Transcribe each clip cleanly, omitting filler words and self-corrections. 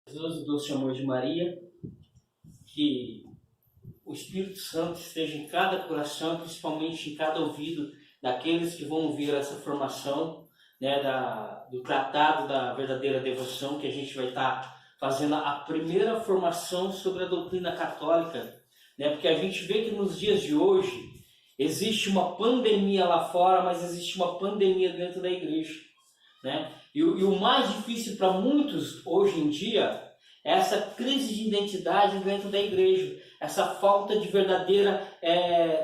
Jesus, o doce amor de Maria, que o Espírito Santo esteja em cada coração, principalmente em cada ouvido daqueles que vão ouvir essa formação, né, do tratado da verdadeira devoção, que a gente vai estar fazendo a primeira formação sobre a doutrina católica, né, porque a gente vê que nos dias de hoje existe uma pandemia lá fora, mas existe uma pandemia dentro da igreja, né? E o mais difícil para muitos hoje em dia é essa crise de identidade dentro da igreja, essa falta de verdadeira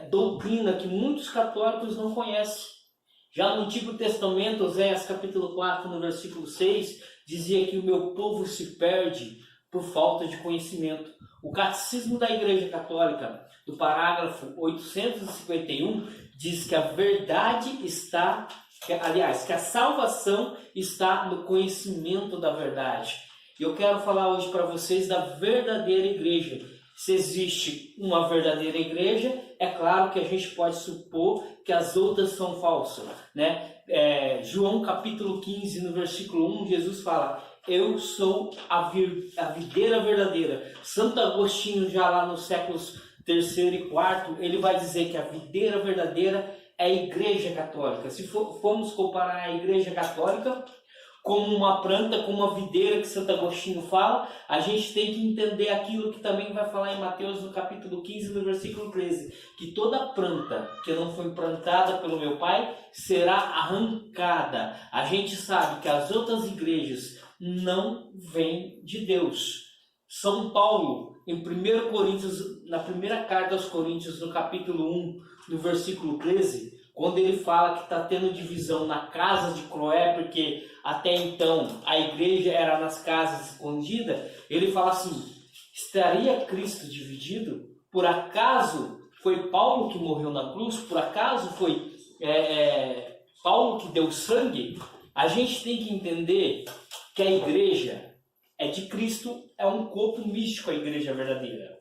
doutrina que muitos católicos não conhecem. Já no Antigo Testamento, Oséias capítulo 4, no versículo 6, dizia que o meu povo se perde por falta de conhecimento. O Catecismo da Igreja Católica, do parágrafo 851, diz que a verdade está, que a salvação está no conhecimento da verdade. E eu quero falar hoje para vocês da verdadeira igreja. Se existe uma verdadeira igreja, é claro que a gente pode supor que as outras são falsas, né? João capítulo 15, no versículo 1, Jesus fala: eu sou a videira verdadeira. Santo Agostinho, já lá nos séculos 3º e 4º, ele vai dizer que a videira verdadeira é a igreja católica. Se formos comparar a igreja católica como uma planta, como uma videira que Santo Agostinho fala, a gente tem que entender aquilo que também vai falar em Mateus no capítulo 15, no versículo 13, que toda planta que não foi plantada pelo meu Pai será arrancada. A gente sabe que as outras igrejas não vêm de Deus. São Paulo, em 1 Coríntios, na primeira carta aos Coríntios, no capítulo 1, no versículo 13, quando ele fala que está tendo divisão na casa de Cloé, porque até então a igreja era nas casas escondidas, ele fala assim: estaria Cristo dividido? Por acaso foi Paulo que morreu na cruz? Por acaso foi Paulo que deu sangue? A gente tem que entender que a igreja é de Cristo, é um corpo místico, a igreja verdadeira.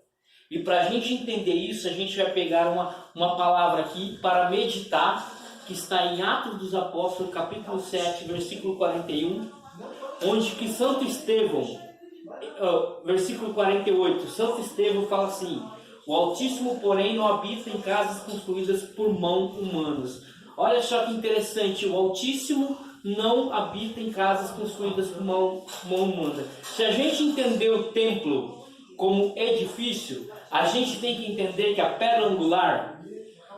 E para a gente entender isso, a gente vai pegar uma palavra aqui para meditar, que está em Atos dos Apóstolos, capítulo 7, versículo 41, onde que Santo Estevão, versículo 48, Santo Estevão fala assim: o Altíssimo, porém, não habita em casas construídas por mãos humanas. Olha só que interessante, o Altíssimo não habita em casas construídas por mão humana. Se a gente entender o templo como edifício, a gente tem que entender que a pedra angular,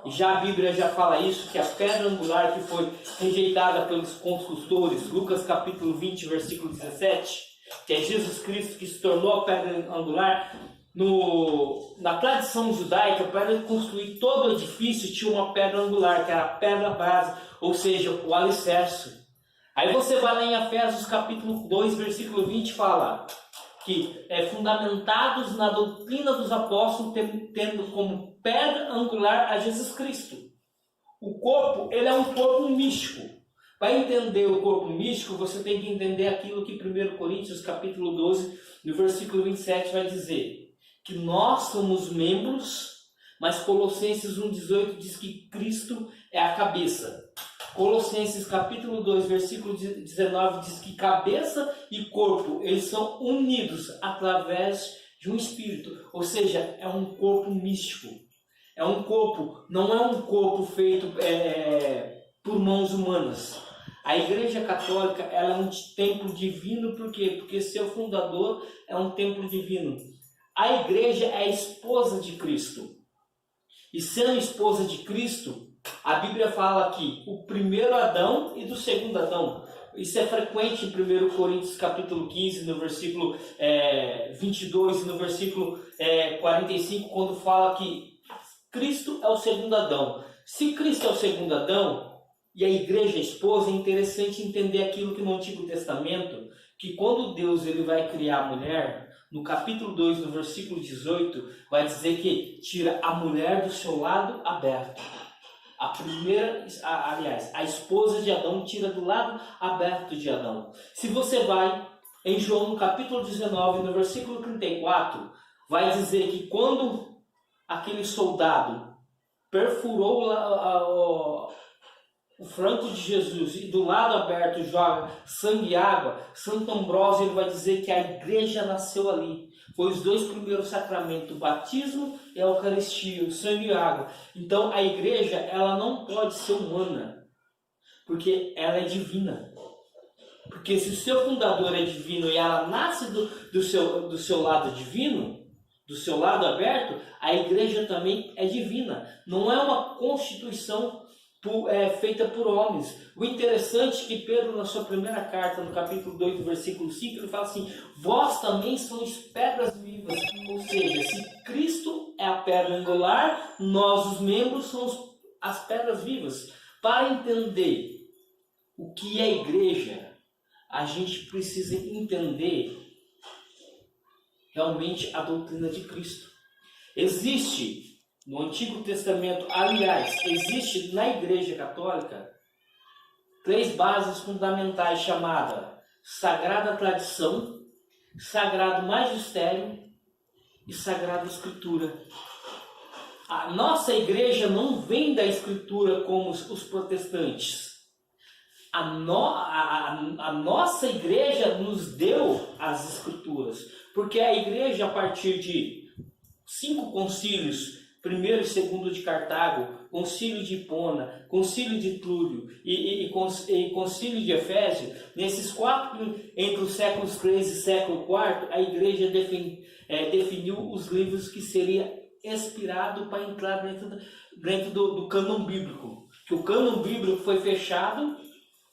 já a Bíblia já fala isso, que a pedra angular que foi rejeitada pelos construtores, Lucas capítulo 20, versículo 17, que é Jesus Cristo que se tornou a pedra angular. Na tradição judaica, para construir todo o edifício tinha uma pedra angular, que era a pedra base, ou seja, o alicerce. Aí você vai lá em Efésios capítulo 2, versículo 20, fala que fundamentados na doutrina dos apóstolos, tendo como pedra angular a Jesus Cristo. O corpo, ele é um corpo místico. Para entender o corpo místico, você tem que entender aquilo que 1 Coríntios capítulo 12, no versículo 27, vai dizer: que nós somos membros, mas Colossenses 1,18 diz que Cristo é a cabeça. Colossenses capítulo 2, versículo 19 diz que cabeça e corpo, eles são unidos através de um espírito. Ou seja, é um corpo místico. É um corpo, não é um corpo feito por mãos humanas. A Igreja Católica, ela é um templo divino. Por quê? Porque seu fundador é um templo divino. A igreja é a esposa de Cristo. E sendo esposa de Cristo, a Bíblia fala aqui o primeiro Adão e do segundo Adão. Isso é frequente em 1 Coríntios capítulo 15, no versículo 22 e no versículo 45, quando fala que Cristo é o segundo Adão. Se Cristo é o segundo Adão e a igreja é a esposa, é interessante entender aquilo que no Antigo Testamento, que quando Deus ele vai criar a mulher, no capítulo 2, no versículo 18, vai dizer que tira a mulher do seu lado aberto. A esposa de Adão tira do lado aberto de Adão. Se você vai em João, no capítulo 19, no versículo 34, vai dizer que quando aquele soldado perfurou o franco de Jesus e do lado aberto joga sangue e água, Santo Ambrósio ele vai dizer que a igreja nasceu ali. Foi os dois primeiros sacramentos, o batismo e a Eucaristia, o sangue e a água. Então a igreja ela não pode ser humana, porque ela é divina. Porque se o seu fundador é divino e ela nasce do seu lado divino, do seu lado aberto, a igreja também é divina. Não é uma constituição feita por homens. O interessante é que Pedro, na sua primeira carta, no capítulo 2, versículo 5, ele fala assim: vós também sois pedras vivas. Ou seja, se Cristo é a pedra angular, nós, os membros, somos as pedras vivas. Para entender o que é igreja, a gente precisa entender realmente a doutrina de Cristo. Existe no Antigo Testamento, aliás, existe na Igreja Católica 3 bases fundamentais chamadas Sagrada Tradição, Sagrado Magistério e Sagrada Escritura. A nossa igreja não vem da Escritura como os protestantes. A nossa igreja nos deu as Escrituras, porque a igreja, a partir de 5 concílios, primeiro e segundo de Cartago, concílio de Hipona, concílio de Túlio e concílio de Efésio, nesses 4, entre os séculos 3 e século 4, a igreja definiu os livros que seria expirado para entrar dentro do cânon bíblico. Que o cânon bíblico foi fechado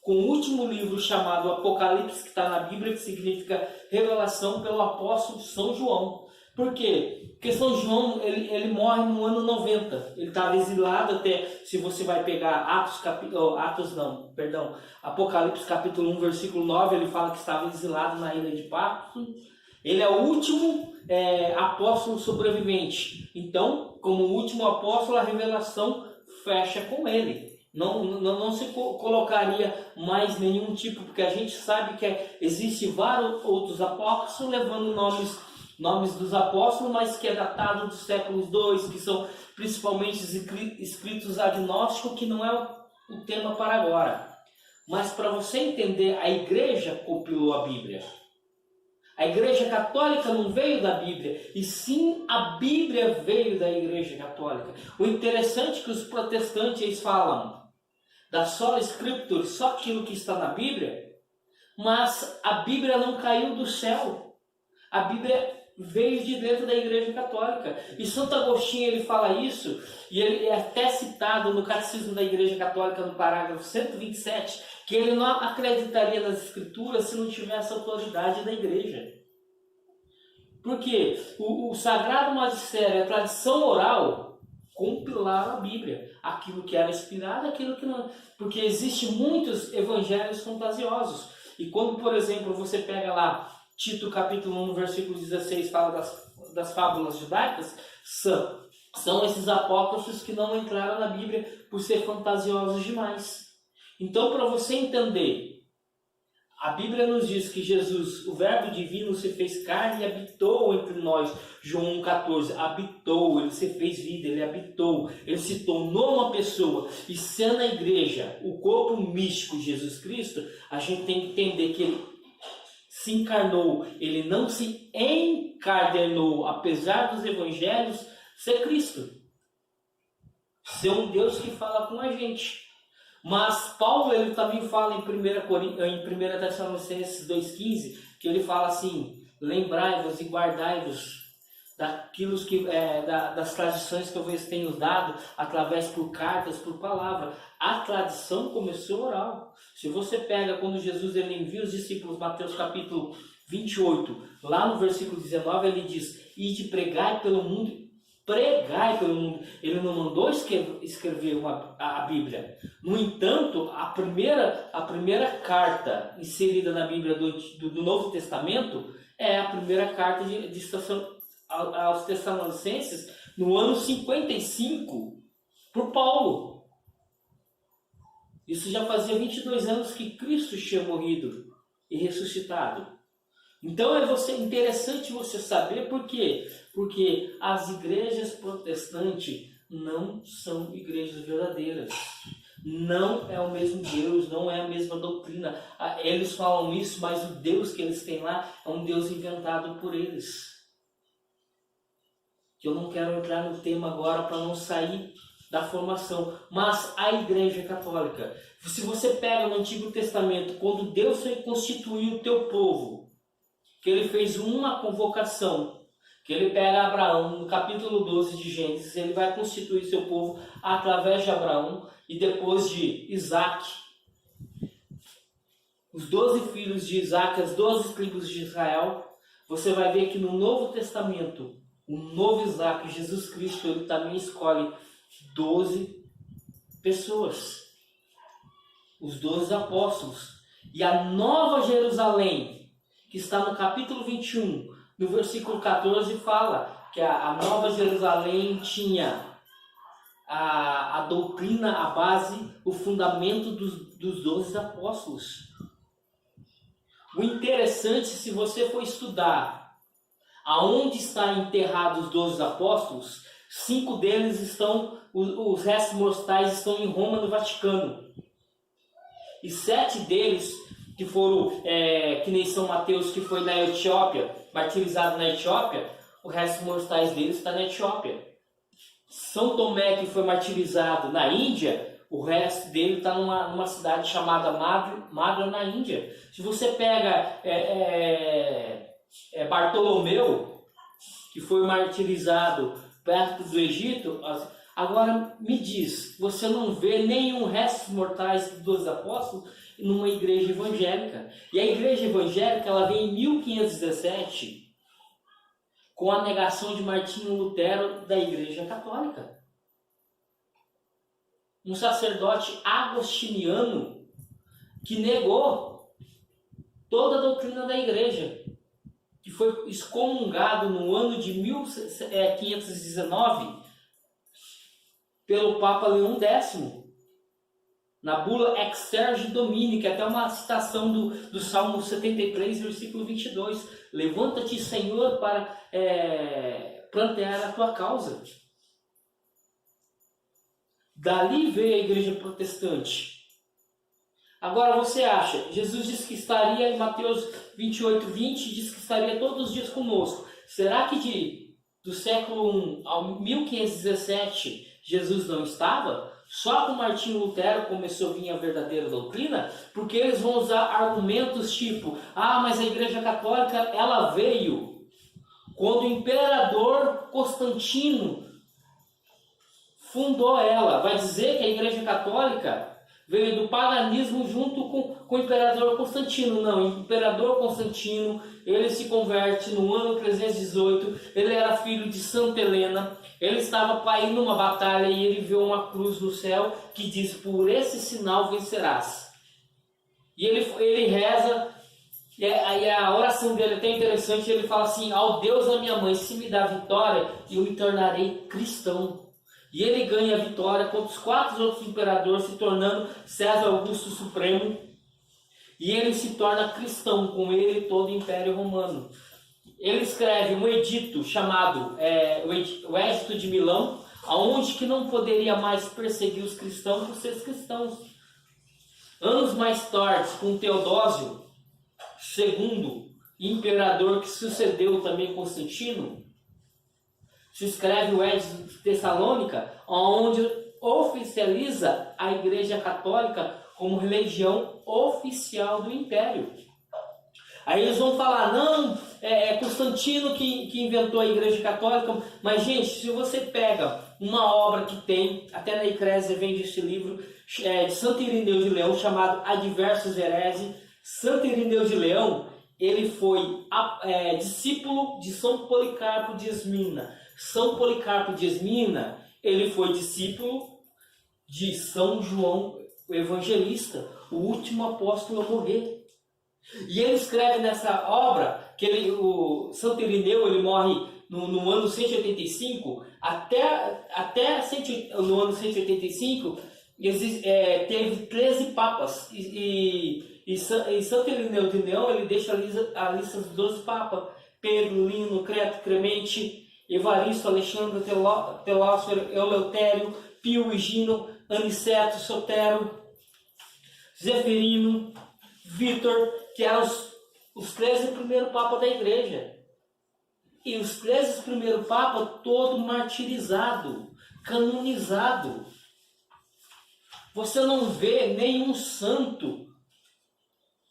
com o último livro chamado Apocalipse, que está na Bíblia, que significa revelação pelo apóstolo São João. Por quê? Porque São João ele morre no ano 90. Ele estava exilado até, se você vai pegar Apocalipse capítulo 1, versículo 9, ele fala que estava exilado na ilha de Patmos. Ele é o último apóstolo sobrevivente. Então, como último apóstolo, a revelação fecha com ele. Não se colocaria mais nenhum tipo, porque a gente sabe que existe vários outros apóstolos levando nomes dos apóstolos, mas que é datado dos séculos 2, que são principalmente escritos agnósticos, que não é o tema para agora. Mas para você entender, a igreja compilou a Bíblia. A igreja católica não veio da Bíblia, e sim a Bíblia veio da igreja católica. O interessante é que os protestantes eles falam da sola scriptura, só aquilo que está na Bíblia, mas a Bíblia não caiu do céu. A Bíblia veio de dentro da igreja católica. E Santo Agostinho ele fala isso, e ele é até citado no Catecismo da Igreja Católica no parágrafo 127, que ele não acreditaria nas escrituras se não tivesse autoridade da igreja. Porque o Sagrado Magistério, a tradição oral, compilaram a Bíblia, aquilo que era inspirado, aquilo que não. Porque existem muitos evangelhos fantasiosos. E quando, por exemplo, você pega lá Tito capítulo 1, versículo 16, fala das fábulas judaicas, são esses apócrifos que não entraram na Bíblia por ser fantasiosos demais. Então, para você entender, a Bíblia nos diz que Jesus, o Verbo divino, se fez carne e habitou entre nós. João 1,14, habitou, ele se fez vida, ele habitou, ele se tornou uma pessoa. E sendo a igreja o corpo místico de Jesus Cristo, a gente tem que entender que ele se encarnou, ele não se encarnou, apesar dos evangelhos ser Cristo, ser um Deus que fala com a gente. Mas Paulo ele também fala em 1 Tessalonicenses 2,15, que ele fala assim: lembrai-vos e guardai-vos daquilo das tradições que eu vos tenho dado, através por cartas, por palavra. A tradição começou oral. Se você pega quando Jesus ele envia os discípulos, Mateus capítulo 28, lá no versículo 19, ele diz: ide pregai pelo mundo. Pregai pelo mundo. Ele não mandou escrever a Bíblia. No entanto, a primeira carta inserida na Bíblia do Novo Testamento é a primeira carta aos Tessalonicenses, no ano 55, por Paulo. Isso já fazia 22 anos que Cristo tinha morrido e ressuscitado. Então é interessante você saber por quê? Porque as igrejas protestantes não são igrejas verdadeiras. Não é o mesmo Deus, não é a mesma doutrina. Eles falam isso, mas o Deus que eles têm lá é um Deus inventado por eles. Que eu não quero entrar no tema agora para não sair da formação. Mas a Igreja Católica, se você pega no Antigo Testamento, quando Deus foi constituir o teu povo, que ele fez uma convocação, que ele pega Abraão, no capítulo 12 de Gênesis, ele vai constituir seu povo através de Abraão e depois de Isaac. Os 12 filhos de Isaac, as 12 tribos de Israel, você vai ver que no Novo Testamento, o novo Isaac, Jesus Cristo, ele também escolhe 12 pessoas, os 12 apóstolos. E a Nova Jerusalém, que está no capítulo 21, no versículo 14, fala que a Nova Jerusalém tinha a doutrina, a base, o fundamento dos 12 apóstolos. O interessante, se você for estudar aonde estão enterrados os 12 apóstolos, 5 deles estão, os restos mortais estão em Roma, no Vaticano. E 7 deles, que foram, que nem São Mateus, que foi na Etiópia, martirizado na Etiópia, os restos mortais deles estão na Etiópia. São Tomé, que foi martirizado na Índia, o resto dele está numa cidade chamada Madra, na Índia. Se você pega Bartolomeu, que foi martirizado perto do Egito, agora me diz, você não vê nenhum restos mortais dos apóstolos numa igreja evangélica. E a igreja evangélica, ela vem em 1517 com a negação de Martinho Lutero da Igreja Católica. Um sacerdote agostiniano que negou toda a doutrina da igreja, que foi excomungado no ano de 1519 pelo Papa Leão X, na bula Exterge Domini, que é até uma citação do Salmo 73, versículo 22. Levanta-te, Senhor, para plantear a tua causa. Dali veio a igreja protestante. Agora você acha, Jesus disse que estaria, em Mateus 28, 20, diz que estaria todos os dias conosco. Será que do século I ao 1517 Jesus não estava? Só com Martinho Lutero começou a vir a verdadeira doutrina, porque eles vão usar argumentos tipo, mas a Igreja Católica, ela veio quando o imperador Constantino fundou ela. Vai dizer que a Igreja Católica veio do paganismo junto com o imperador Constantino. Não, o imperador Constantino, ele se converte no ano 318, ele era filho de Santa Helena, ele estava para ir numa batalha e ele viu uma cruz no céu que diz, por esse sinal vencerás. E ele reza, e a oração dele é até interessante, ele fala assim, ao Deus da minha mãe, se me dá vitória, eu me tornarei cristão. E ele ganha a vitória contra os 4 outros imperadores, se tornando César Augusto Supremo. E ele se torna cristão, com ele todo o Império Romano. Ele escreve um edito chamado o Edito de Milão, aonde que não poderia mais perseguir os cristãos por ser cristãos. Anos mais tarde, com Teodósio II, imperador que sucedeu também Constantino, se escreve o Edito de Tessalônica, onde oficializa a Igreja Católica como religião oficial do Império. Aí eles vão falar, não, é Constantino que inventou a Igreja Católica, mas gente, se você pega uma obra que tem, até na Eclésia vende este livro, de Santo Irineu de Leão, chamado Adversus Heresi. Santo Irineu de Leão, ele foi discípulo de São Policarpo de Esmina. São Policarpo de Esmina, ele foi discípulo de São João o Evangelista, o último apóstolo a morrer. E ele escreve nessa obra, que o Santo Irineu, ele morre no ano 185, no ano 185, teve 13 papas, e Santo Irineu de Leão, ele deixa a lista dos 12 papas, Pedro, Lino, Creto, Clemente, Evaristo, Alexandre, Telófero, Eleutério, Pio, Higino, Aniceto, Sotero, Zeferino, Vítor, que eram os 13 primeiros papas da igreja. E os 13 primeiros papas, todo martirizado, canonizado. Você não vê nenhum santo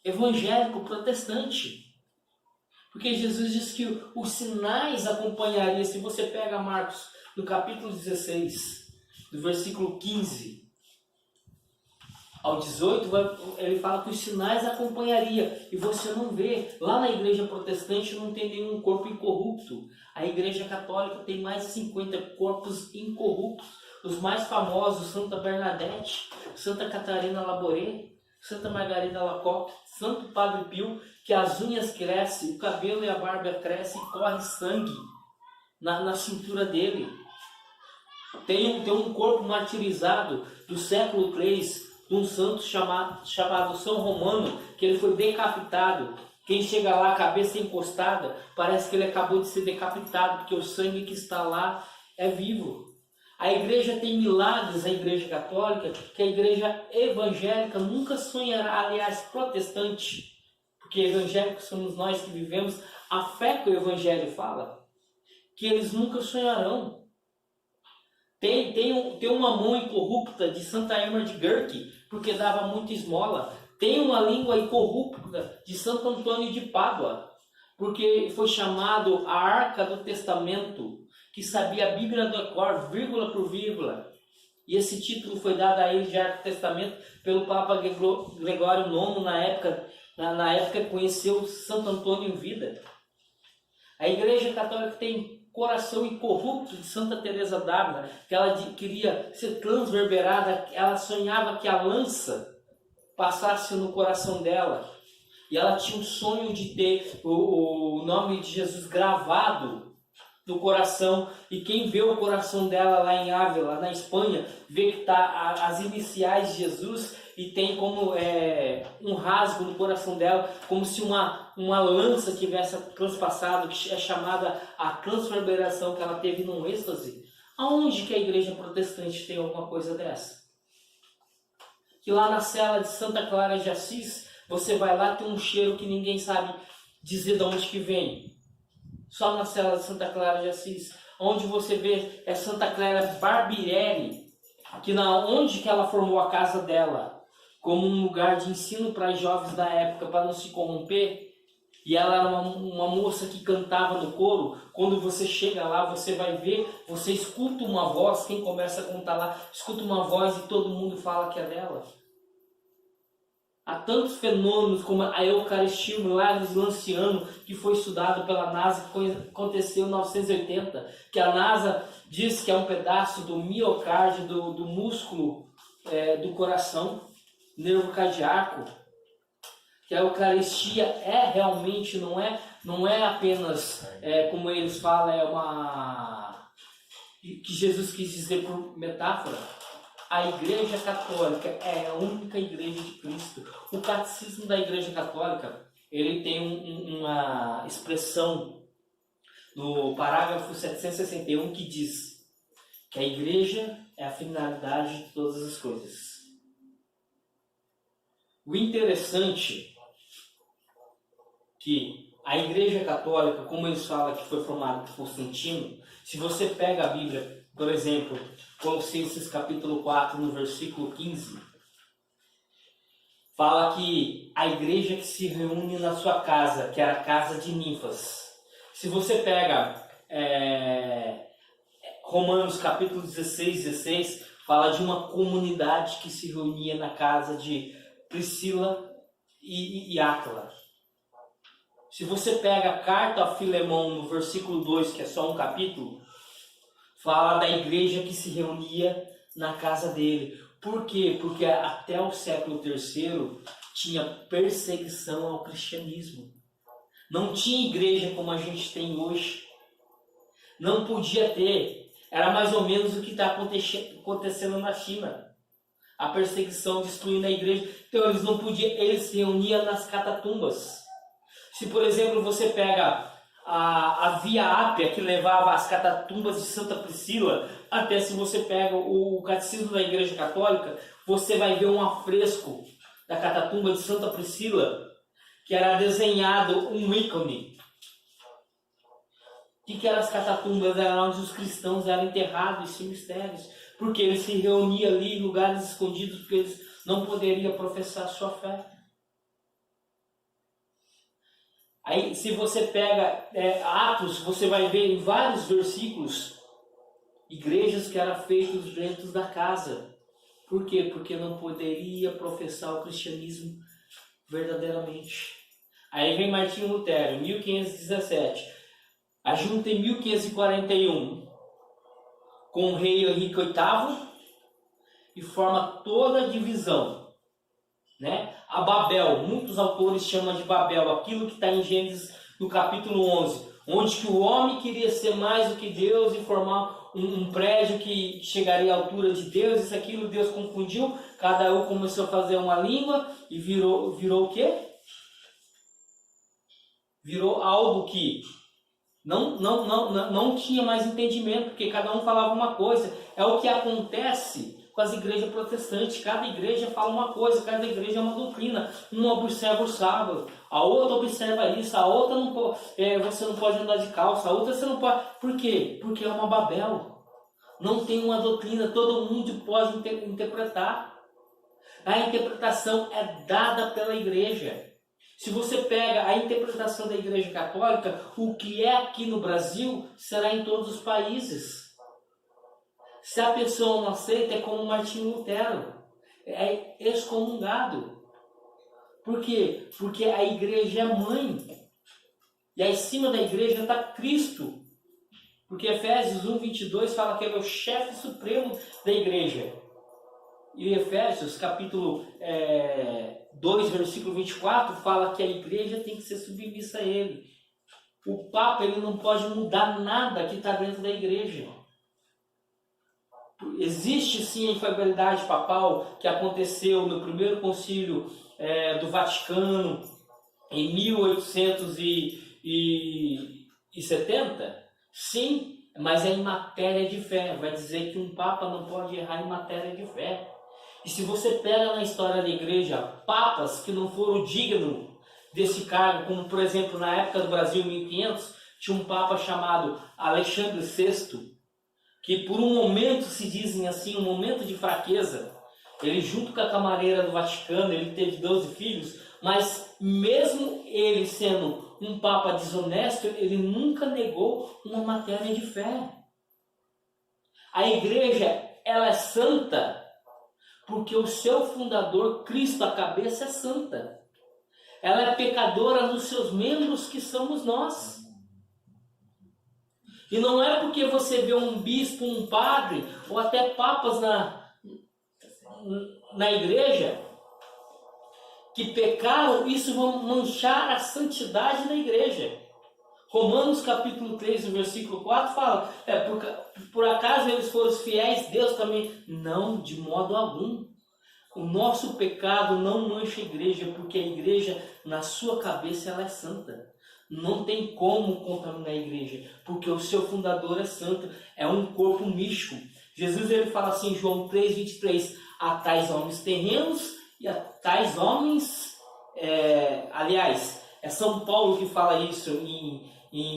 evangélico protestante. Porque Jesus diz que os sinais acompanhariam. Se você pega Marcos, no capítulo 16, do versículo 15 ao 18, ele fala que os sinais acompanhariam. E você não vê. Lá na igreja protestante não tem nenhum corpo incorrupto. A igreja católica tem mais de 50 corpos incorruptos. Os mais famosos, Santa Bernadette, Santa Catarina Laboré, Santa Margarida Lacoque, Santo Padre Pio, que as unhas crescem, o cabelo e a barba crescem e corre sangue na cintura dele. Tem um corpo martirizado do século III, de um santo chamado São Romano, que ele foi decapitado. Quem chega lá, a cabeça encostada, parece que ele acabou de ser decapitado, porque o sangue que está lá é vivo. A igreja tem milagres, a igreja católica, que a igreja evangélica nunca sonhará, aliás, protestante, porque evangélicos somos nós que vivemos a fé que o evangelho fala, que eles nunca sonharão. Tem uma mão incorrupta de Santa Irma de Gurk, porque dava muita esmola. Tem uma língua incorrupta de Santo Antônio de Pádua, porque foi chamado a Arca do Testamento, que sabia a Bíblia do cor, vírgula por vírgula. E esse título foi dado a ele de Arca do Testamento pelo Papa Gregório IX, na época que conheceu Santo Antônio em vida. A Igreja Católica tem coração incorrupto de Santa Teresa d'Ávila, que ela queria ser transverberada, ela sonhava que a lança passasse no coração dela. E ela tinha um sonho de ter o nome de Jesus gravado no coração. E quem vê o coração dela lá em Ávila, na Espanha, vê que está as iniciais de Jesus e tem como um rasgo no coração dela, como se uma lança tivesse transpassado, que é chamada a transverberação, que ela teve num êxtase. Aonde que a igreja protestante tem alguma coisa dessa? Que lá na cela de Santa Clara de Assis, você vai lá, tem um cheiro que ninguém sabe dizer de onde que vem. Só na cela de Santa Clara de Assis, onde você vê Santa Clara Barbirelli, que onde que ela formou a casa dela, como um lugar de ensino para jovens da época, para não se corromper. E ela era uma moça que cantava no coro. Quando você chega lá, você vai ver, você escuta uma voz, quem começa a contar lá, escuta uma voz e todo mundo fala que é dela. Há tantos fenômenos como a Eucaristia, o milagre de Lanciano, que foi estudado pela NASA, que aconteceu em 1980, que a NASA diz que é um pedaço do miocárdio, do músculo do coração, nervo cardíaco, que a Eucaristia realmente, não é apenas, como eles falam, que Jesus quis dizer por metáfora. A Igreja Católica é a única Igreja de Cristo. O Catecismo da Igreja Católica, ele tem uma expressão no parágrafo 761 que diz que a Igreja é a finalidade de todas as coisas. O interessante é que a Igreja Católica, como eles falam que foi formada por Constantino, se você pega a Bíblia, por exemplo, Colossenses capítulo 4, no versículo 15, fala que a igreja que se reúne na sua casa, que era a casa de ninfas. Se você pega Romanos capítulo 16, fala de uma comunidade que se reunia na casa de Priscila e Áquila. Se você pega a carta a Filemão, no versículo 2, que é só um capítulo, fala da igreja que se reunia na casa dele. Por quê? Porque até o século III tinha perseguição ao cristianismo. Não tinha igreja como a gente tem hoje. Não podia ter. Era mais ou menos o que está acontecendo na China. A perseguição destruindo a igreja. Então eles se reuniam nas catatumbas. Se, por exemplo, você pega a Via Ápia, que levava as catatumbas de Santa Priscila, até se você pega o Catecismo da Igreja Católica, você vai ver um afresco da catatumba de Santa Priscila, que era desenhado um ícone. O que eram as catatumbas? Era onde os cristãos eram enterrados em cemitérios, porque eles se reuniam ali em lugares escondidos, porque eles não poderiam professar sua fé. Aí, se você pega Atos, você vai ver em vários versículos igrejas que eram feitas dentro da casa. Por quê? Porque não poderia professar o cristianismo verdadeiramente. Aí vem Martinho Lutero, 1517. Ajunta em 1541 com o rei Henrique VIII e forma toda a divisão, né? A Babel, muitos autores chamam de Babel, aquilo que está em Gênesis no capítulo 11, onde que o homem queria ser mais do que Deus e formar um prédio que chegaria à altura de Deus, isso aquilo Deus confundiu, cada um começou a fazer uma língua e virou o quê? Virou algo que não tinha mais entendimento, porque cada um falava uma coisa. É o que acontece com as igrejas protestantes. Cada igreja fala uma coisa, cada igreja é uma doutrina. Uma observa o sábado, a outra observa isso, a outra não pode, você não pode andar de calça, a outra você não pode. Por quê? Porque é uma Babel. Não tem uma doutrina, todo mundo pode interpretar. A interpretação é dada pela igreja. Se você pega a interpretação da Igreja Católica, o que é aqui no Brasil será em todos os países. Se a pessoa não aceita, é como Martinho Lutero, é excomungado. Por quê? Porque a igreja é mãe. E aí, em cima da igreja está Cristo. Porque Efésios 1:22 fala que ele é o chefe supremo da igreja. E Efésios, capítulo 2, versículo 24, fala que a igreja tem que ser submissa a ele. O Papa ele não pode mudar nada que está dentro da igreja. Existe sim a infalibilidade papal que aconteceu no primeiro concílio do Vaticano em 1870. Sim, mas é em matéria de fé. Vai dizer que um Papa não pode errar em matéria de fé. E se você pega na história da igreja papas que não foram dignos desse cargo, como por exemplo na época do Brasil 1500, tinha um papa chamado Alexandre VI, que por um momento, se dizem assim, um momento de fraqueza, ele junto com a camareira do Vaticano, ele teve 12 filhos, mas mesmo ele sendo um papa desonesto, ele nunca negou uma matéria de fé. A igreja, ela é santa porque o seu fundador, Cristo, a cabeça, é santa. Ela é pecadora nos seus membros, que somos nós. E não é porque você vê um bispo, um padre, ou até papas na igreja, que pecaram, isso vai manchar a santidade da igreja. Romanos capítulo 3, versículo 4 fala, por acaso eles foram fiéis, Deus também? Não, de modo algum. O nosso pecado não mancha a igreja, porque a igreja, na sua cabeça, ela é santa. Não tem como contaminar a igreja, porque o seu fundador é santo, é um corpo místico. Jesus ele fala assim em João 3:23, a tais homens terrenos e a tais homens, aliás, é São Paulo que fala isso em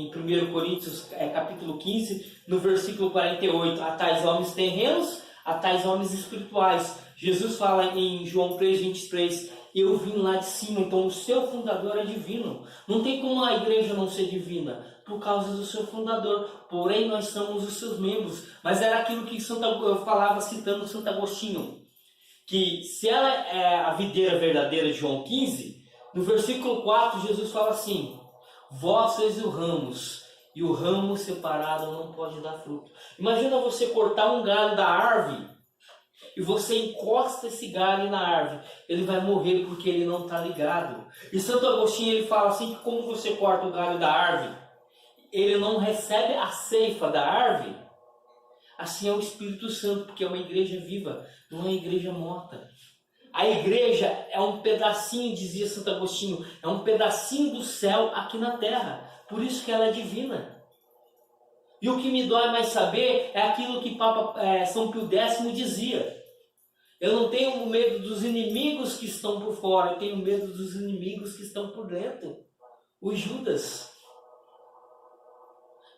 1 Coríntios capítulo 15, no versículo 48, a tais homens terrenos, a tais homens espirituais. Jesus fala em João 3:23, eu vim lá de cima, então o seu fundador é divino. Não tem como a igreja não ser divina, por causa do seu fundador. Porém, nós somos os seus membros. Mas era aquilo que eu falava citando Santo Agostinho, que se ela é a videira verdadeira de João 15, no versículo 4, Jesus fala assim, vós sois o ramos, e o ramo separado não pode dar fruto. Imagina você cortar um galho da árvore, e você encosta esse galho na árvore, ele vai morrer porque ele não está ligado. E Santo Agostinho ele fala assim, que como você corta o galho da árvore, ele não recebe a ceifa da árvore, assim é o Espírito Santo, porque é uma igreja viva, não é uma igreja morta. A igreja é um pedacinho, dizia Santo Agostinho, é um pedacinho do céu aqui na terra. Por isso que ela é divina. E o que me dói mais saber é aquilo que Papa São Pio X dizia. Eu não tenho medo dos inimigos que estão por fora, eu tenho medo dos inimigos que estão por dentro. Os Judas,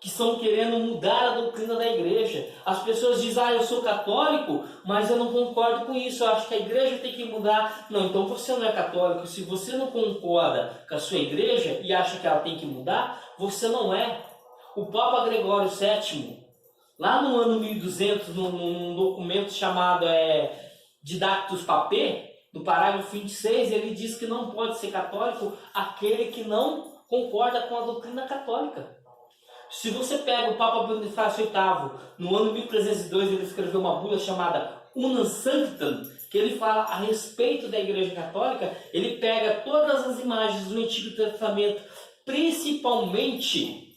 que estão querendo mudar a doutrina da igreja. As pessoas dizem, eu sou católico, mas eu não concordo com isso, eu acho que a igreja tem que mudar. Não, então você não é católico. Se você não concorda com a sua igreja e acha que ela tem que mudar, você não é. O Papa Gregório VII, lá no ano 1200, num documento chamado Didactus Papae, no parágrafo 26, ele diz que não pode ser católico aquele que não concorda com a doutrina católica. Se você pega o Papa Bonifácio VIII, no ano 1302, ele escreveu uma bula chamada Unam Sanctam, que ele fala a respeito da Igreja Católica. Ele pega todas as imagens do Antigo Testamento, principalmente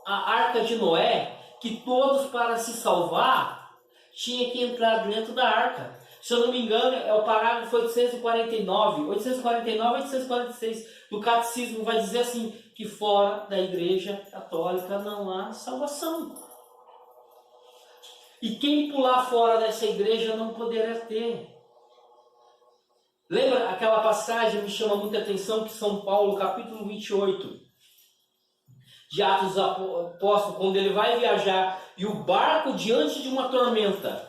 a Arca de Noé, que todos, para se salvar, tinham que entrar dentro da arca. Se eu não me engano, é o parágrafo 849, 846 do Catecismo, vai dizer assim, que fora da Igreja Católica não há salvação. E quem pular fora dessa igreja não poderá ter. Lembra aquela passagem que me chama muita atenção, que São Paulo, capítulo 28, de Atos dos Apóstolos, quando ele vai viajar e o barco diante de uma tormenta.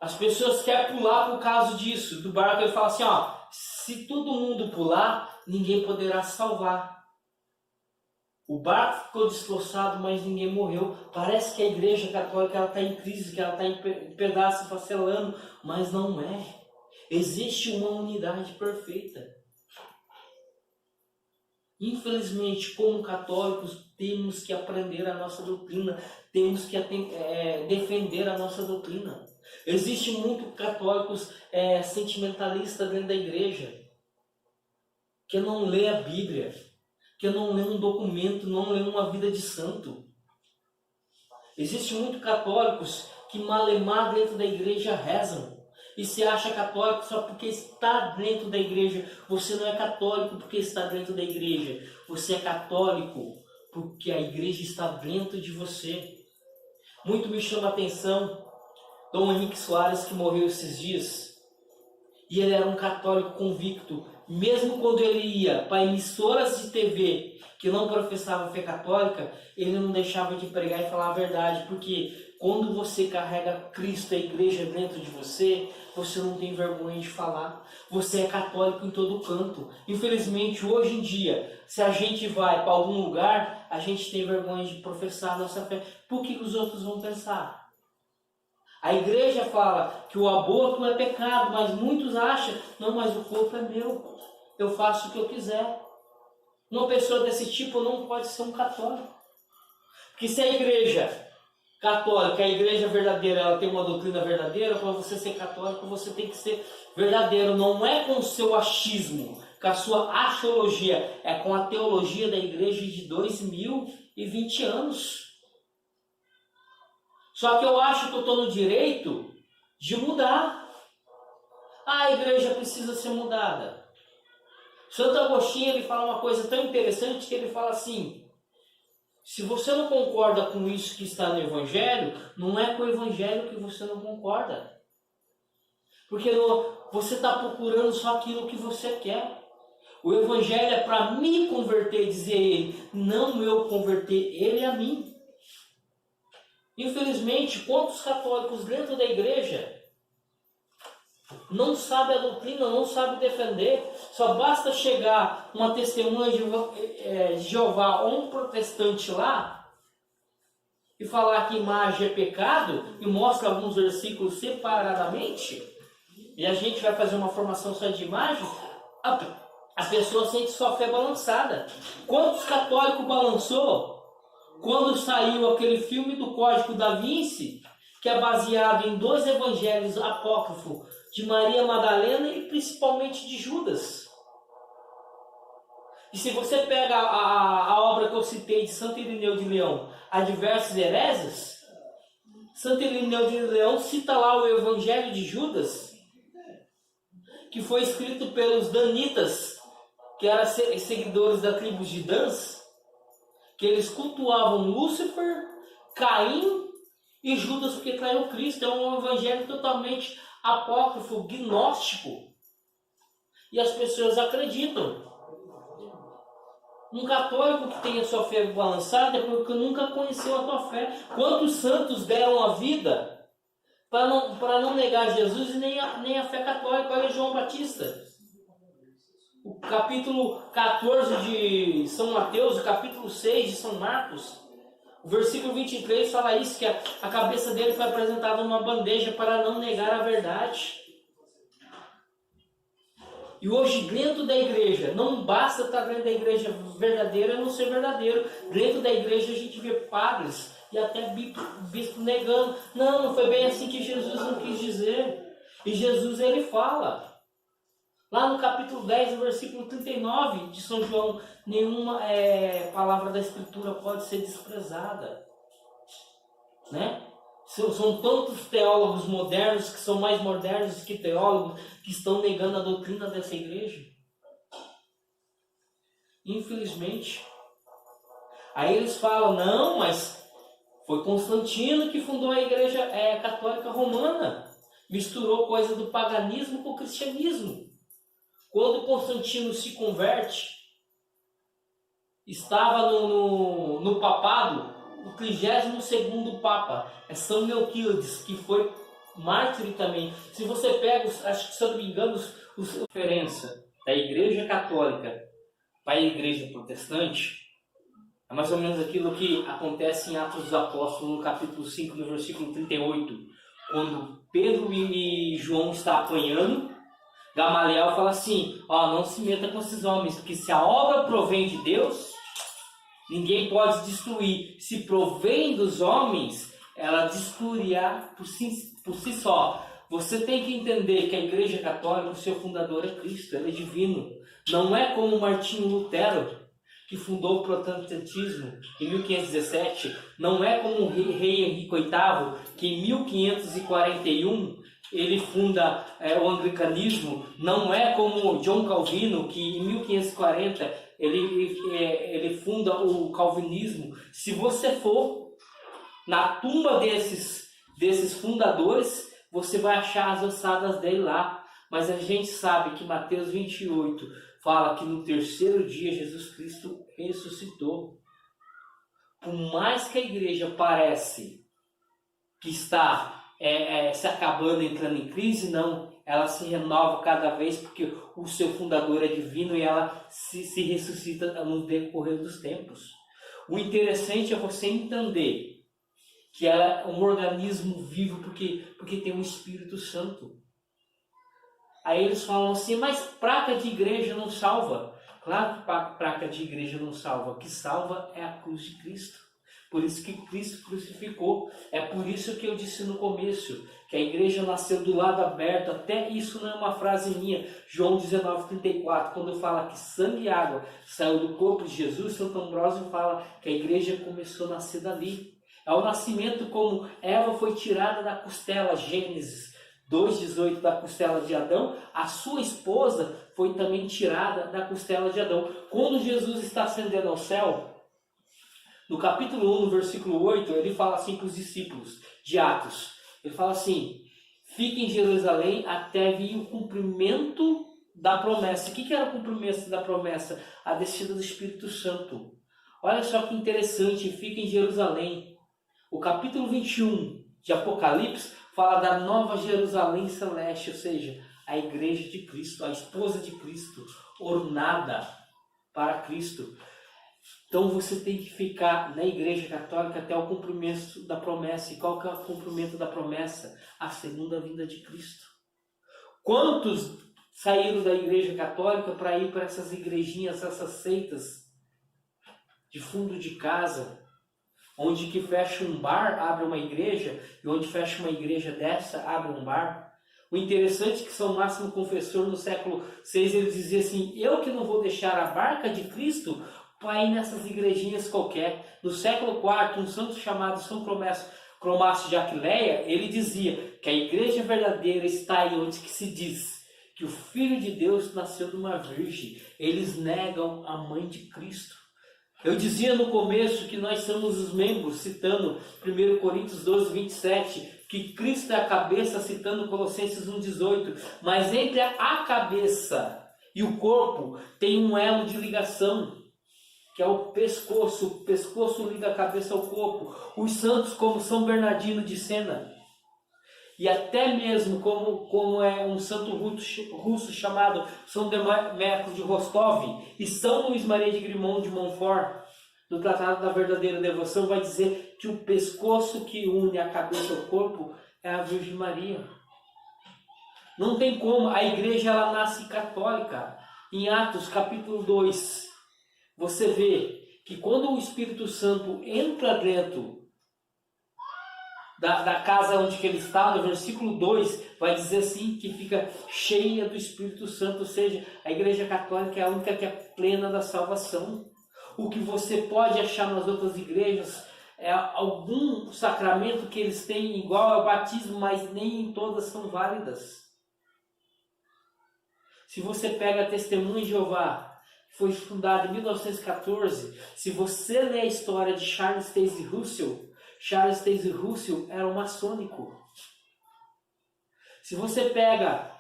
As pessoas querem pular por causa disso, do barco. Ele fala assim, se todo mundo pular, ninguém poderá salvar. O barco ficou destroçado, mas ninguém morreu. Parece que a Igreja Católica está em crise, que ela está em pedaços, facelando, mas não é. Existe uma unidade perfeita. Infelizmente, como católicos, temos que aprender a nossa doutrina, temos que defender a nossa doutrina. Existe muito católicos sentimentalistas dentro da igreja, que não lê a Bíblia, que não lê um documento, não lê uma vida de santo. Existe muito católicos que malemar dentro da igreja rezam. E se acha católico só porque está dentro da igreja. Você não é católico porque está dentro da igreja. Você é católico porque a igreja está dentro de você. Muito me chama a atenção Dom Henrique Soares, que morreu esses dias. E ele era um católico convicto. Mesmo quando ele ia para emissoras de TV que não professavam fé católica, ele não deixava de pregar e falar a verdade. Porque quando você carrega Cristo, a igreja dentro de você, você não tem vergonha de falar. Você é católico em todo canto. Infelizmente, hoje em dia, se a gente vai para algum lugar, a gente tem vergonha de professar a nossa fé. Por que os outros vão pensar? A igreja fala que o aborto é pecado, mas muitos acham, não, mas o corpo é meu, eu faço o que eu quiser. Uma pessoa desse tipo não pode ser um católico. Porque se a igreja católica, a igreja verdadeira, ela tem uma doutrina verdadeira, para você ser católico, você tem que ser verdadeiro. Não é com o seu achismo, com a sua axiologia, é com a teologia da igreja de 2020 anos. Só que eu acho que eu estou no direito de mudar. A igreja precisa ser mudada. Santo Agostinho, ele fala uma coisa tão interessante, que ele fala assim: se você não concorda com isso que está no Evangelho, não é com o Evangelho que você não concorda. Porque você está procurando só aquilo que você quer. O Evangelho é para me converter, dizer ele, não eu converter ele a mim. Infelizmente, quantos católicos dentro da igreja não sabem a doutrina, não sabem defender? Só basta chegar uma testemunha de Jeová ou um protestante lá e falar que imagem é pecado e mostra alguns versículos separadamente, e a gente vai fazer uma formação só de imagem, a pessoa sente sua fé balançada. Quantos católicos balançou quando saiu aquele filme do Código da Vinci, que é baseado em 2 evangelhos apócrifos de Maria Madalena e principalmente de Judas? E se você pega a obra que eu citei de Santo Irineu de Leão, Adversos Hereses, Santo Irineu de Leão cita lá o Evangelho de Judas, que foi escrito pelos Danitas, que eram seguidores da tribo de Dan, que eles cultuavam Lúcifer, Caim e Judas porque traiu Cristo. É um evangelho totalmente apócrifo, gnóstico. E as pessoas acreditam. Um católico que tem a sua fé balançada é porque nunca conheceu a tua fé. Quantos santos deram a vida para não negar Jesus e nem a fé católica? Olha João Batista. O capítulo 14 de São Mateus, o capítulo 6 de São Marcos, o versículo 23 fala isso, que a cabeça dele foi apresentada numa bandeja para não negar a verdade. E hoje dentro da igreja, não basta estar dentro da igreja verdadeira não ser verdadeiro. Dentro da igreja a gente vê padres e até bispo negando. Não foi bem assim que Jesus não quis dizer. E Jesus ele fala. Lá no capítulo 10, no versículo 39 de São João, nenhuma palavra da Escritura pode ser desprezada. Né? São tantos teólogos modernos que são mais modernos que teólogos que estão negando a doutrina dessa igreja. Infelizmente. Aí eles falam, não, mas foi Constantino que fundou a igreja católica romana. Misturou coisa do paganismo com o cristianismo. Quando Constantino se converte, estava no papado, o 32º Papa, é São Melquiades, que foi mártir também. Se você pega, acho que se eu não me engano, a diferença da Igreja Católica para a Igreja Protestante, é mais ou menos aquilo que acontece em Atos dos Apóstolos, no capítulo 5, no versículo 38, quando Pedro e João estão apanhando, Gamaliel fala assim, não se meta com esses homens, porque se a obra provém de Deus, ninguém pode destruir. Se provém dos homens, ela destruirá por si só. Você tem que entender que a Igreja Católica, o seu fundador é Cristo, ele é divino. Não é como Martinho Lutero, que fundou o protestantismo em 1517. Não é como o rei Henrique VIII, que em 1541 ele funda o anglicanismo. Não é como João Calvino, que em 1540 ele funda o calvinismo. Se você for na tumba desses fundadores, você vai achar as ossadas dele lá. Mas a gente sabe que Mateus 28 fala que no terceiro dia Jesus Cristo ressuscitou. Por mais que a igreja parece que está se acabando, entrando em crise, não. Ela se renova cada vez porque o seu fundador é divino e ela se ressuscita no decorrer dos tempos. O interessante é você entender que ela é um organismo vivo porque tem um Espírito Santo. Aí eles falam assim, mas placa de igreja não salva. Claro que placa de igreja não salva. O que salva é a cruz de Cristo. Por isso que Cristo crucificou. É por isso que eu disse no começo, que a igreja nasceu do lado aberto. Até isso não é uma frase minha. João 19,34, quando fala que sangue e água saiu do corpo de Jesus, Santo Ambrósio fala que a igreja começou a nascer dali. É o nascimento como Eva foi tirada da costela, Gênesis 2,18, da costela de Adão. A sua esposa foi também tirada da costela de Adão. Quando Jesus está ascendendo ao céu, no capítulo 1, no versículo 8, ele fala assim para os discípulos de Atos. Ele fala assim, fique em Jerusalém até vir o cumprimento da promessa. O que era o cumprimento da promessa? A descida do Espírito Santo. Olha só que interessante, fique em Jerusalém. O capítulo 21 de Apocalipse fala da nova Jerusalém celeste, ou seja, a igreja de Cristo, a esposa de Cristo, ornada para Cristo. Então você tem que ficar na igreja católica até o cumprimento da promessa. E qual que é o cumprimento da promessa? A segunda vinda de Cristo. Quantos saíram da igreja católica para ir para essas igrejinhas, essas seitas de fundo de casa, onde que fecha um bar, abre uma igreja, e onde fecha uma igreja dessa, abre um bar? O interessante é que São Máximo Confessor, no século VI, ele dizia assim, eu que não vou deixar a barca de Cristo para ir nessas igrejinhas qualquer. No século IV, um santo chamado São Cromácio de Aquileia, ele dizia que a igreja verdadeira está aí onde que se diz que o Filho de Deus nasceu de uma virgem. Eles negam a mãe de Cristo. Eu dizia no começo que nós somos os membros, citando 1 Coríntios 12, 27, que Cristo é a cabeça, citando Colossenses 1, 18. Mas entre a cabeça e o corpo tem um elo de ligação, que é o pescoço. O pescoço liga a cabeça ao corpo. Os santos, como São Bernardino de Sena, e até mesmo como é um santo russo chamado São Demétrio de Rostov, e São Luís Maria de Grimond de Montfort, no Tratado da Verdadeira Devoção, vai dizer que o pescoço que une a cabeça ao corpo é a Virgem Maria. Não tem como, a igreja ela nasce católica. Em Atos capítulo 2, você vê que quando o Espírito Santo entra dentro da casa onde que ele está, no versículo 2, vai dizer assim, que fica cheia do Espírito Santo, ou seja, a Igreja Católica é a única que é plena da salvação. O que você pode achar nas outras igrejas é algum sacramento que eles têm igual ao batismo, mas nem em todas são válidas. Se você pega a Testemunha de Jeová, que foi fundada em 1914, se você ler a história de Charles Taze Russell era um maçônico. Se você pega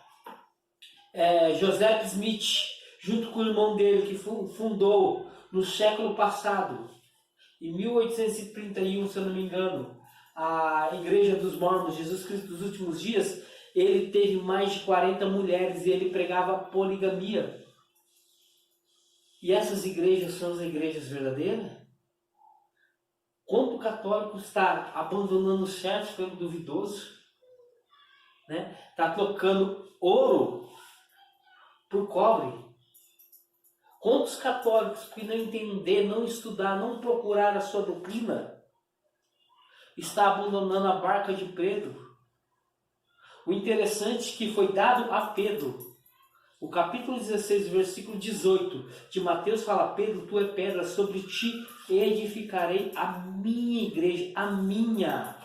Joseph Smith, junto com o irmão dele, que fundou no século passado, em 1831, se eu não me engano, a Igreja dos Mormons, Jesus Cristo dos Últimos Dias, ele teve mais de 40 mulheres e ele pregava poligamia. E essas igrejas são as igrejas verdadeiras? Quando o católico está abandonando o certo pelo duvidoso, né? Está trocando ouro por cobre. Quantos católicos que não entender, não estudar, não procurar a sua doutrina, está abandonando a barca de Pedro? O interessante é que foi dado a Pedro. O capítulo 16, versículo 18 de Mateus fala: Pedro, tu é pedra, sobre ti edificarei a minha igreja. A minha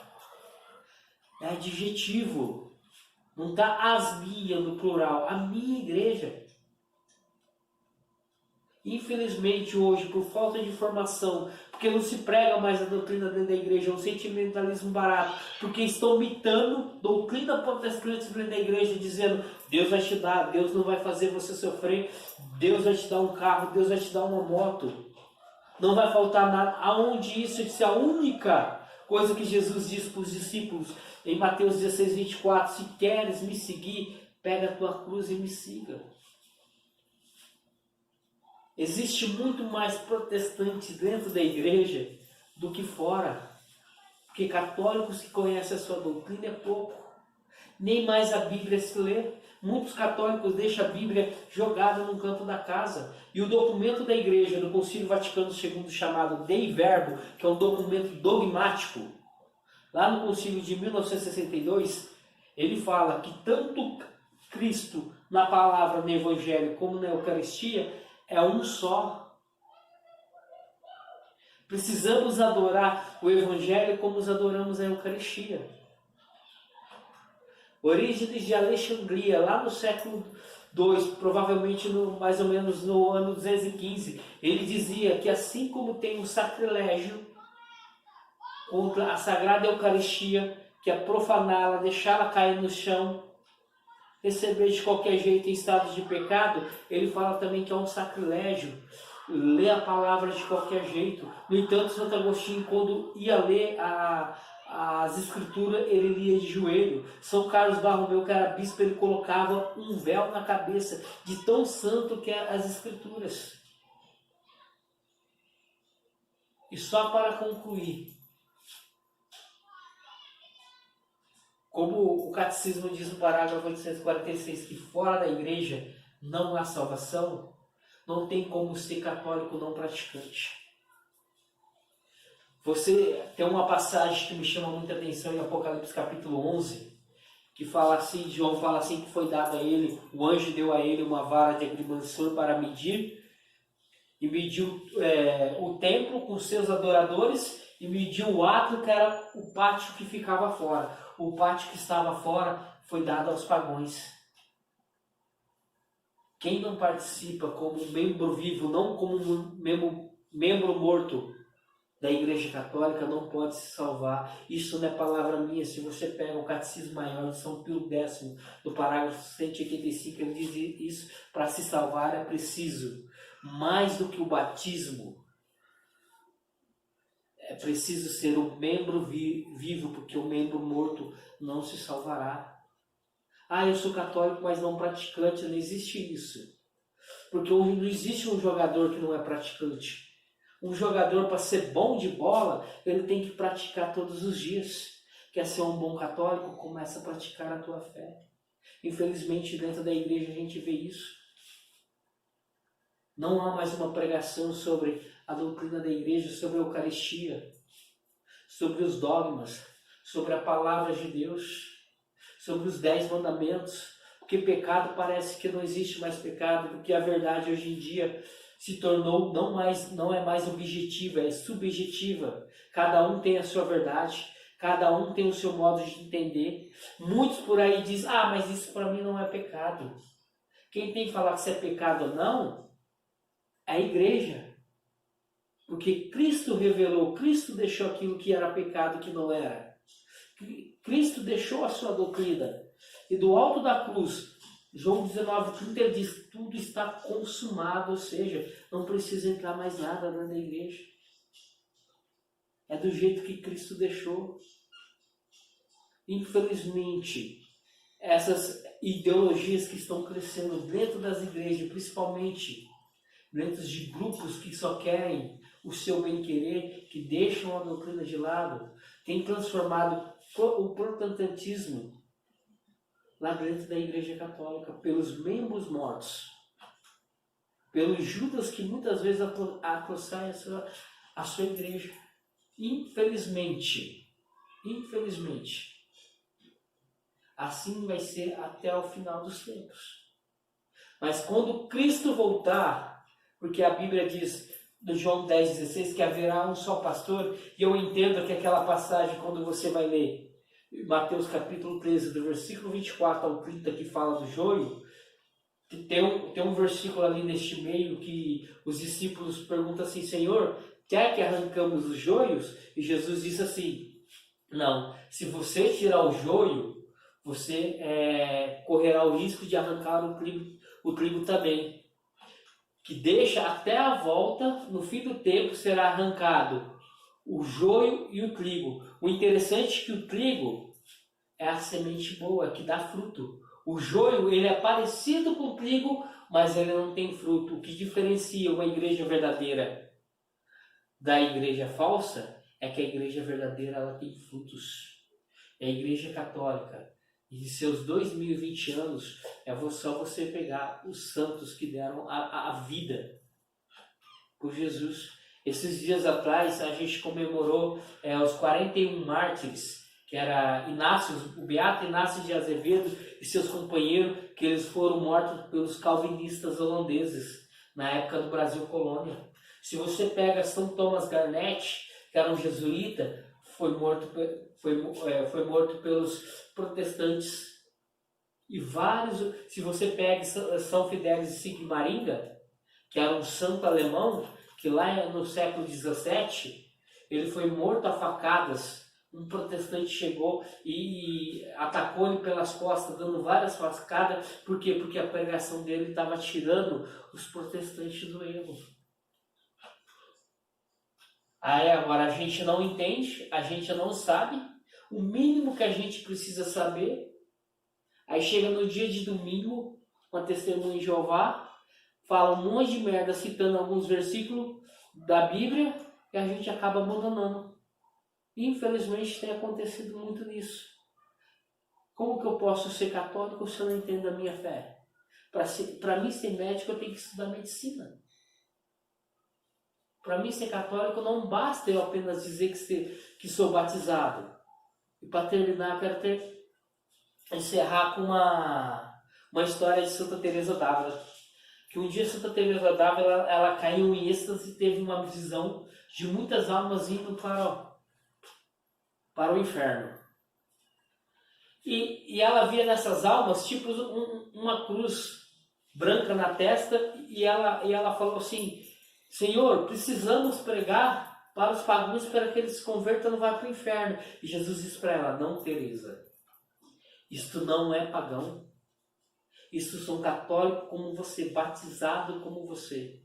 é adjetivo, não está as minhas no plural, a minha igreja. Infelizmente hoje, por falta de informação, porque não se prega mais a doutrina dentro da igreja, é um sentimentalismo barato, porque estão mitando doutrina protestante dentro da igreja, dizendo: Deus vai te dar, Deus não vai fazer você sofrer, Deus vai te dar um carro, Deus vai te dar uma moto, não vai faltar nada. Aonde isso disse a única coisa que Jesus disse para os discípulos em Mateus 16, 24: se queres me seguir, pega a tua cruz e me siga. Existe muito mais protestante dentro da igreja do que fora. Porque católicos que conhecem a sua doutrina é pouco. Nem mais a Bíblia se lê. Muitos católicos deixam a Bíblia jogada num canto da casa. E o documento da igreja, do Concílio Vaticano II, chamado Dei Verbo, que é um documento dogmático, lá no Concílio de 1962, ele fala que tanto Cristo na palavra, no Evangelho, como na Eucaristia, é um só. Precisamos adorar o Evangelho como os adoramos a Eucaristia. Orígenes de Alexandria, lá no século II, provavelmente mais ou menos no ano 215, ele dizia que assim como tem um sacrilégio contra a Sagrada Eucaristia, que é profaná-la, deixá-la cair no chão, receber de qualquer jeito em estado de pecado, ele fala também que é um sacrilégio ler a palavra de qualquer jeito. No entanto, Santo Agostinho, quando ia ler as escrituras, ele lia de joelho. São Carlos Borromeu, que era bispo, ele colocava um véu na cabeça, de tão santo que é as escrituras. E só para concluir, como o Catecismo diz no parágrafo 846, que fora da igreja não há salvação, não tem como ser católico não praticante. Você tem uma passagem que me chama muita atenção em Apocalipse capítulo 11, que fala assim, João fala assim, que foi dado a ele, o anjo deu a ele uma vara de agrimensor para medir, e mediu o templo com seus adoradores, e mediu o átrio, que era o pátio que ficava fora. O pátio que estava fora foi dado aos pagãos. Quem não participa como um membro vivo, não como um membro morto da Igreja Católica, não pode se salvar. Isso não é palavra minha. Se você pega o Catecismo Maior de São Pio X, do parágrafo 185, ele diz isso: para se salvar é preciso, mais do que o batismo, é preciso ser um membro vivo, porque o membro morto não se salvará. Eu sou católico, mas não praticante. Não existe isso. Porque não existe um jogador que não é praticante. Um jogador, para ser bom de bola, ele tem que praticar todos os dias. Quer ser um bom católico? Começa a praticar a tua fé. Infelizmente, dentro da igreja a gente vê isso. Não há mais uma pregação sobre a doutrina da igreja, sobre a Eucaristia, sobre os dogmas, sobre a palavra de Deus, sobre os 10 mandamentos. Porque pecado parece que não existe mais pecado, porque a verdade hoje em dia se tornou não é mais objetiva, é subjetiva. Cada um tem a sua verdade, cada um tem o seu modo de entender. Muitos por aí dizem: mas isso para mim não é pecado. Quem tem que falar se é pecado ou não é a igreja. Porque Cristo revelou, Cristo deixou aquilo que era pecado que não era. Cristo deixou a sua doutrina. E do alto da cruz, João 19:30, ele diz: tudo está consumado, ou seja, não precisa entrar mais nada dentro da igreja. É do jeito que Cristo deixou. Infelizmente, essas ideologias que estão crescendo dentro das igrejas, principalmente dentro de grupos que só querem o seu bem-querer, que deixam a doutrina de lado, tem transformado o protestantismo lá dentro da Igreja Católica, pelos membros mortos, pelos Judas que muitas vezes atroçaem a sua igreja. Infelizmente, assim vai ser até o final dos tempos. Mas quando Cristo voltar, porque a Bíblia diz no João 10,16 que haverá um só pastor, e eu entendo que aquela passagem, quando você vai ler Mateus capítulo 13, do versículo 24 ao 30, que fala do joio, tem um versículo ali neste meio que os discípulos perguntam assim: Senhor, quer que arrancamos os joios? E Jesus disse assim: não, se você tirar o joio, você correrá o risco de arrancar o trigo também. Que deixa até a volta, no fim do tempo será arrancado o joio e o trigo. O interessante é que o trigo é a semente boa, que dá fruto. O joio, ele é parecido com o trigo, mas ele não tem fruto. O que diferencia uma igreja verdadeira da igreja falsa é que a igreja verdadeira ela tem frutos. É a igreja católica. E de seus 2020 anos, só você pegar os santos que deram a vida por Jesus. Esses dias atrás, a gente comemorou os 41 mártires, que era o Beato Inácio de Azevedo e seus companheiros, que eles foram mortos pelos calvinistas holandeses, na época do Brasil colônia. Se você pega São Thomas Garnet, que era um jesuíta, foi morto pelos protestantes. E vários, se você pega São Fidélis de Sigmaringa, que era um santo alemão, que lá no século XVII, ele foi morto a facadas. Um protestante chegou e atacou ele pelas costas, dando várias facadas. Por quê? Porque a pregação dele estava tirando os protestantes do erro. Agora a gente não entende, a gente não sabe. O mínimo que a gente precisa saber. Aí chega no dia de domingo, uma testemunha de Jeová, fala um monte de merda citando alguns versículos da Bíblia e a gente acaba abandonando. Infelizmente tem acontecido muito nisso. Como que eu posso ser católico se eu não entendo a minha fé? Para mim ser médico eu tenho que estudar medicina. Para mim ser católico não basta eu apenas dizer que sou batizado. E para terminar, quero encerrar com uma história de Santa Teresa d'Ávila. Que um dia Santa Teresa d'Ávila ela caiu em êxtase e teve uma visão de muitas almas indo para o inferno. E ela via nessas almas tipo uma cruz branca na testa, e ela falou assim: Senhor, precisamos pregar para os pagãos para que eles se convertam e não vá para o inferno. E Jesus disse para ela: não, Teresa, isto não é pagão. Isto são católicos como você, batizado como você.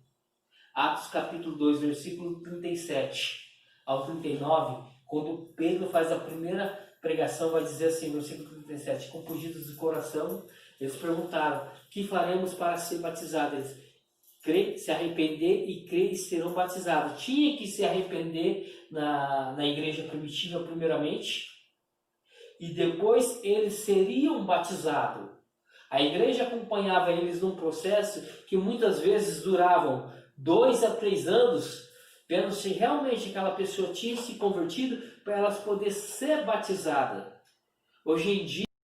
Atos capítulo 2, versículo 37 ao 39, quando Pedro faz a primeira pregação, vai dizer assim, versículo 37, compungidos de coração, eles perguntaram: que faremos para ser batizados? Eles: crer, se arrepender e crer e serão batizados. Tinha que se arrepender na igreja primitiva primeiramente, e depois eles seriam batizados. A igreja acompanhava eles num processo que muitas vezes duravam 2 a 3 anos, vendo se realmente aquela pessoa tinha se convertido para elas poder ser batizada. Hoje em dia